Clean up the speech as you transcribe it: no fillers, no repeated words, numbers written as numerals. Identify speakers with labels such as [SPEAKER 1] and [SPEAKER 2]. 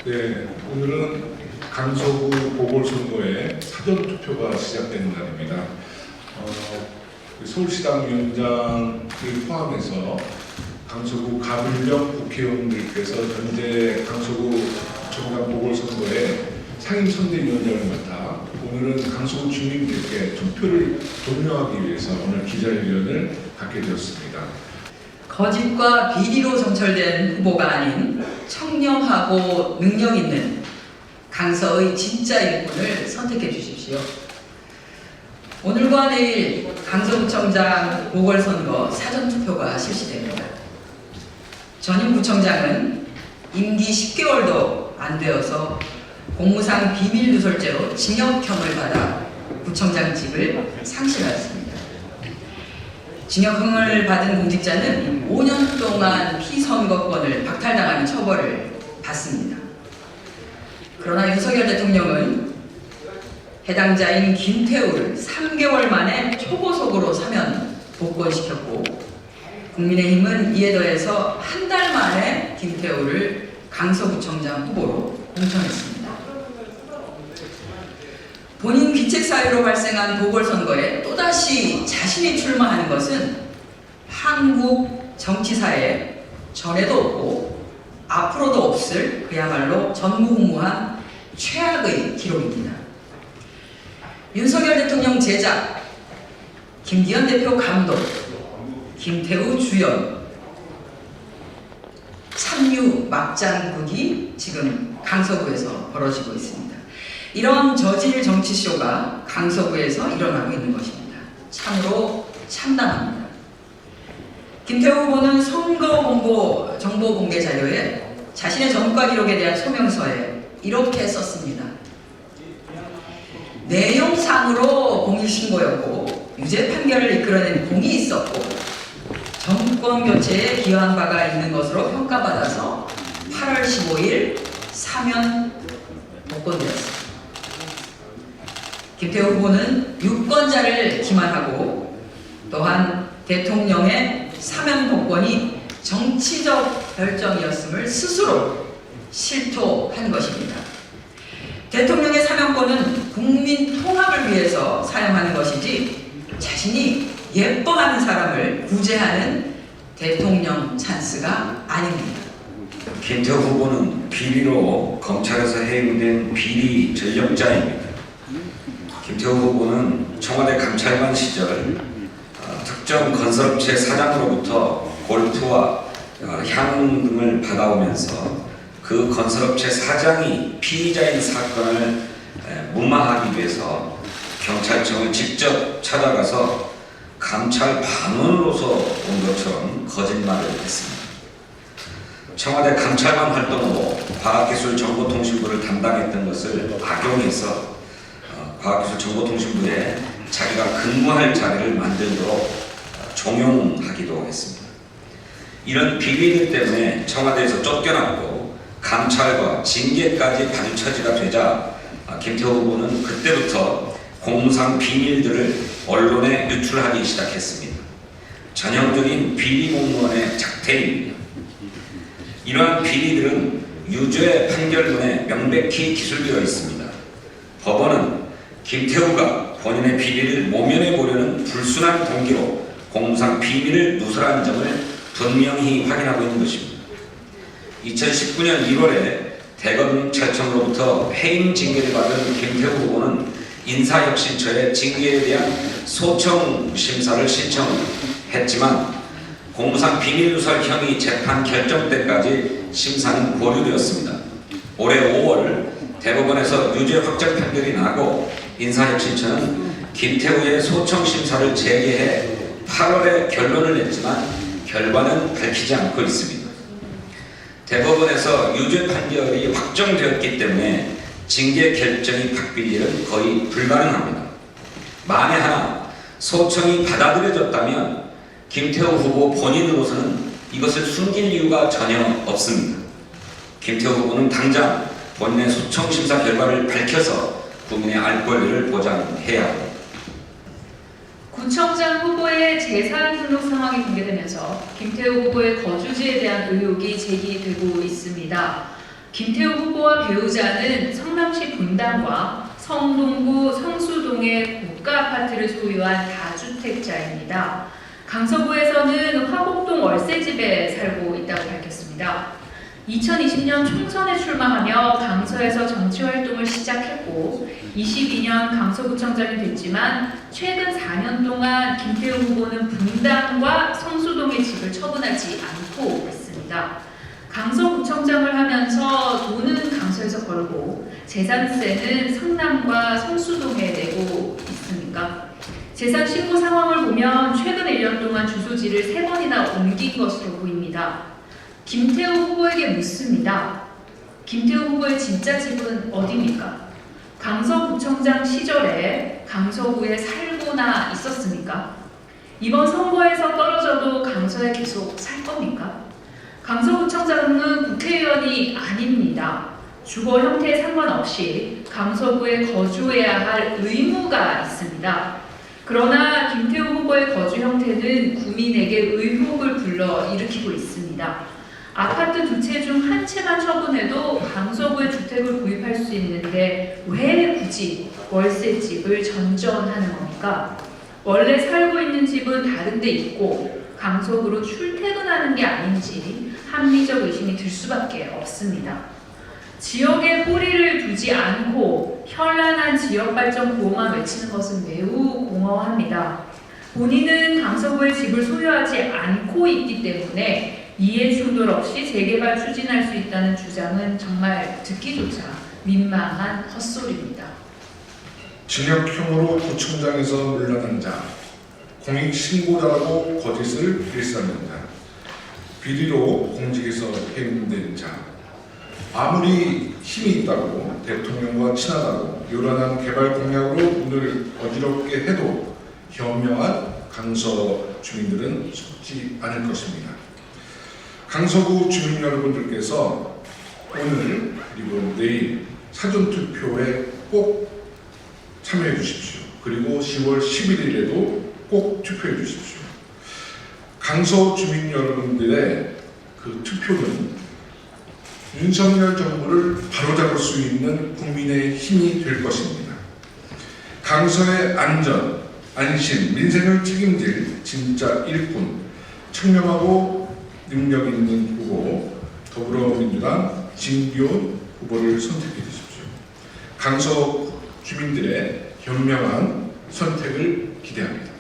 [SPEAKER 1] 네, 오늘은 강서구 보궐선거에 사전투표가 시작되는 날입니다. 서울시당 위원장을 포함해서 강서구 가불령 국회의원들께서 현재 강서구 구청장 보궐선거에 상임선대위원장을 맡아 오늘은 강서구 주민들께 투표를 독려하기 위해서 오늘 기자회견을 갖게 되었습니다.
[SPEAKER 2] 거짓과 비리로 점철된 후보가 아닌 청렴하고 능력 있는 강서의 진짜 일꾼을 선택해 주십시오. 오늘과 내일 강서구청장 보궐선거 사전투표가 실시됩니다. 전임 구청장은 임기 10개월도 안 되어서 공무상 비밀누설죄로 징역형을 받아 구청장직을 상실하였습니다. 징역형을 받은 공직자는 5년 동안 피선거권을 박탈당하는 처벌을 받습니다. 그러나 윤석열 대통령은 해당자인 김태우를 3개월 만에 초고속으로 사면 복권시켰고, 국민의힘은 이에 더해서 한 달 만에 김태우를 강서구청장 후보로 공천했습니다. 본인 귀책 사유로 발생한 보궐선거에 또다시 자신이 출마하는 것은 한국 정치사에 전에도 없고 앞으로도 없을 그야말로 전무후무한 최악의 기록입니다. 윤석열 대통령 제작, 김기현 대표 감독, 김태우 주연, 참유 막장극이 지금 강서구에서 벌어지고 있습니다. 이런 저질 정치쇼가 강서구에서 일어나고 있는 것입니다. 참으로 참담합니다. 김태우 후보는 선거 정보 공개 자료에 자신의 전과 기록에 대한 소명서에 이렇게 썼습니다. 내용상으로 공익신고였고 유죄 판결을 이끌어낸 공이 있었고 정권 교체에 기여한 바가 있는 것으로 평가받아서 8월 15일 사면 복권되었습니다. 김태우 후보는 유권자를 기만하고 또한 대통령의 사면 복권이 정치적 결정이었음을 스스로 실토한 것입니다. 대통령의 사면권은 국민 통합을 위해서 사용하는 것이지 자신이 예뻐하는 사람을 구제하는 대통령 찬스가 아닙니다.
[SPEAKER 3] 김태우 후보는 비리로 검찰에서 해임된 비리 전력자입니다. 김태우 후보는 청와대 감찰관 시절 특정 건설업체 사장으로부터 골프와 향 등을 받아오면서 그 건설업체 사장이 피의자인 사건을 무마하기 위해서 경찰청을 직접 찾아가서 감찰 반원으로서 온 것처럼 거짓말을 했습니다. 청와대 감찰관 활동으로 과학기술정보통신부를 담당했던 것을 악용해서 과학기술정보통신부에 자기가 근무할 자리를 만들도록 종용하기도 했습니다. 이런 비리들 때문에 청와대에서 쫓겨났고 감찰과 징계까지 받을 처지가 되자 김태우 후보는 그때부터 공무상 비밀들을 언론에 유출하기 시작했습니다. 전형적인 비리 공무원의 작태입니다. 이러한 비리들은 유죄 판결문에 명백히 기술되어 있습니다. 법원은 김태우가 본인의 비리를 모면해 보려는 불순한 동기로 공무상 비밀을 누설한 점을 분명히 확인하고 있는 것입니다. 2019년 1월에 대검찰청으로부터 해임 징계를 받은 김태우 후보는 인사혁신처에 징계에 대한 소청 심사를 신청했지만 공무상 비밀누설 혐의 재판 결정 때까지 심사는 보류되었습니다. 올해 5월 대법원에서 유죄 확정 판결이 나고 인사혁신처는 김태우의 소청 심사를 재개해 8월에 결론을 냈지만 결과는 밝히지 않고 있습니다. 대법원에서 유죄 판결이 확정되었기 때문에 징계 결정이 바뀔 일은 거의 불가능합니다. 만에 하나 소청이 받아들여졌다면 김태우 후보 본인으로서는 이것을 숨길 이유가 전혀 없습니다. 김태우 후보는 당장 본인의 소청 심사 결과를 밝혀서 국민의 알 권리를 보장해야 합니다.
[SPEAKER 4] 구청장 후보의 재산 등록 상황이 공개되면서 김태우 후보의 거주지에 대한 의혹이 제기되고 있습니다. 김태우 후보와 배우자는 성남시 분당과 성동구 성수동의 고가 아파트를 소유한 다주택자입니다. 강서구에서는 화곡동 월세집에 살고 있다고 밝혔습니다. 2020년 총선에 출마하며 강서에서 정치활동을 시작했고 22년 강서구청장이 됐지만 최근 4년 동안 김태우 후보는 분당과 성수동의 집을 처분하지 않고 있습니다. 강서구청장을 하면서 돈은 강서에서 벌고 재산세는 성남과 성수동에 내고 있습니까? 재산 신고 상황을 보면 최근 1년 동안 주소지를 3번이나 옮긴 것으로 보입니다. 김태우 후보에게 묻습니다. 김태우 후보의 진짜 집은 어디입니까? 강서구청장 시절에 강서구에 살고나 있었습니까? 이번 선거에서 떨어져도 강서에 계속 살 겁니까? 강서구청장은 국회의원이 아닙니다. 주거 형태에 상관없이 강서구에 거주해야 할 의무가 있습니다. 그러나 김태우 후보의 거주 형태는 국민에게 의혹을 불러일으키고 있습니다. 아파트 2채 중 1채만 처분해도 강서구에 주택을 구입할 수 있는데 왜 굳이 월세집을 전전하는 겁니까? 원래 살고 있는 집은 다른 데 있고 강서구로 출퇴근하는 게 아닌지 합리적 의심이 들 수밖에 없습니다. 지역에 뿌리를 두지 않고 현란한 지역발전 구호만 외치는 것은 매우 공허합니다. 본인은 강서구에 집을 소유하지 않고 있기 때문에 이해충돌 없이 재개발 추진할 수 있다는 주장은 정말 듣기조차 민망한 헛소리입니다.
[SPEAKER 1] 징역형으로 구청장에서 물러난 자, 공익신고자라고 거짓을 일삼는 자, 비리로 공직에서 해임된 자, 아무리 힘이 있다고 대통령과 친하다고 요란한 개발 공약으로 문을 어지럽게 해도 현명한 강서 주민들은 속지 않을 것입니다. 강서구 주민 여러분들께서 오늘 그리고 내일 사전투표에 꼭 참여해 주십시오. 그리고 10월 11일에도 꼭 투표해 주십시오. 강서 주민 여러분들의 그 투표는 윤석열 정부를 바로잡을 수 있는 국민의 힘이 될 것입니다. 강서의 안전, 안심, 민생을 책임질 진짜 일꾼, 청렴하고 능력 있는 후보, 더불어민주당 진기훈 후보를 선택해 주십시오. 강서 주민들의 현명한 선택을 기대합니다.